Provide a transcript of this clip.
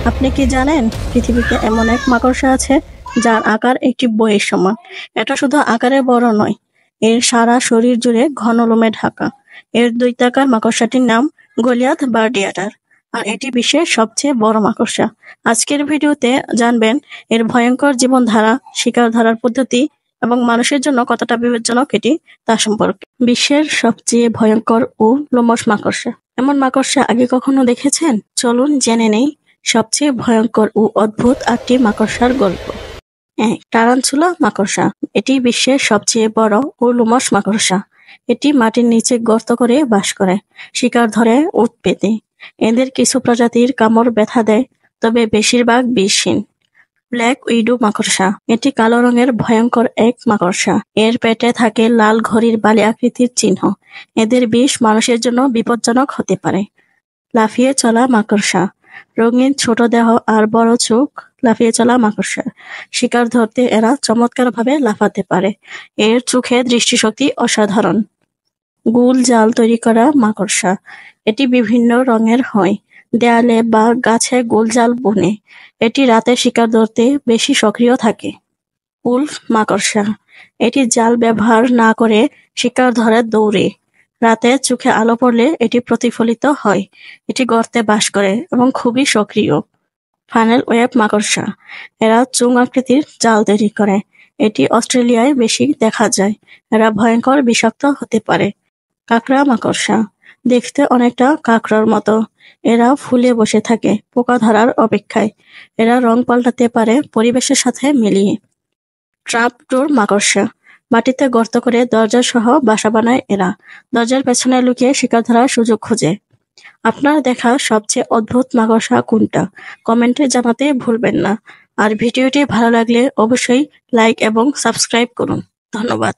আপনি কি জানেন পৃথিবীতে এমন এক মাকড়সা আছে যার আকার একটি বইয়ের সমান। এটা শুধু আকারে বড় নয়, এর সারা শরীর জুড়ে ঘন লোমে ঢাকা। এর দৈত্যাকার মাকড়সাটির নাম গলিয়াথ বা ডিয়াটার, আর এটি বিশ্বের সবচেয়ে বড় মাকড়সা। আজকের ভিডিওতে জানবেন এর ভয়ঙ্কর জীবনধারা, শিকার ধরার পদ্ধতি এবং মানুষের জন্য কতটা বিপজ্জনক এটি তা সম্পর্কে। বিশ্বের সবচেয়ে ভয়ঙ্কর ও লোমশ মাকড়সা। এমন মাকড়সা আগে কখনো দেখেছেন? চলুন জেনে নেই সবচেয়ে ভয়ঙ্কর ও অদ্ভুত 8টি মাকড়সার গল্প। 1. টারান্তুলা মাকড়সা। এটি বিশ্বের সবচেয়ে বড় ও লোমশ মাকড়সা। এটি মাটির নিচে গর্ত করে বাস করে, শিকার ধরে উট পেতে। এদের কিছু প্রজাতির কামড় ব্যথা দেয়, তবে বেশিরভাগ বিষহীন। ব্ল্যাক উইডো মাকড়সা। এটি কালো রঙের ভয়ঙ্কর এক মাকড়সা। এর পেটে থাকে লাল ঘড়ির বালি আকৃতির চিহ্ন। এদের বিষ মানুষের জন্য বিপজ্জনক হতে পারে। লাফিয়ে চলা মাকড়সা। রঙিন ছোট দেহ আর বড় চোখ লাফিয়ে চলা মাকড়সা। শিকার ধরতে এরা চমৎকারভাবে লাফাতে পারে। এর চোখে দৃষ্টিশক্তি অসাধারণ। গোল জাল তৈরি করা মাকড়সা। এটি বিভিন্ন রঙের হয়, দেয়ালে বা গাছে গোল জাল বুনে। এটি রাতে শিকার ধরতে বেশি সক্রিয় থাকে। উল্ফ মাকড়সা। এটি জাল ব্যবহার না করে শিকার ধরে দৌড়ে। রাতে চোখে আলো পড়লে এটি প্রতিফলিত হয়। এটি গর্তে বাস করে এবং খুবই সক্রিয়। ফানেল ওয়েব মাকড়সা। এরা চোঙ আকৃতির জাল তৈরি করে। এটি অস্ট্রেলিয়ায় বেশি দেখা যায়। এরা ভয়ঙ্কর বিষাক্ত হতে পারে। কাঁকড়া মাকড়সা। দেখতে অনেকটা কাঁকড়ার মতো। এরা ফুলে বসে থাকে পোকা ধরার অপেক্ষায়। এরা রং পাল্টাতে পারে পরিবেশের সাথে মিলিয়ে। ট্র্যাপডোর মাকড়সা। মাটিতে গর্ত করে দরজা সহ বাসা বানায় এরা। দরজার পেছনে লুকিয়ে শিকার ধরার সুযোগ খোঁজে। আপনার দেখা সবচেয়ে অদ্ভুত মাকড়সা কোনটা? কমেন্টে জানাতে ভুলবেন না। আর ভিডিওটি ভালো লাগলে অবশ্যই লাইক এবং সাবস্ক্রাইব করুন। ধন্যবাদ।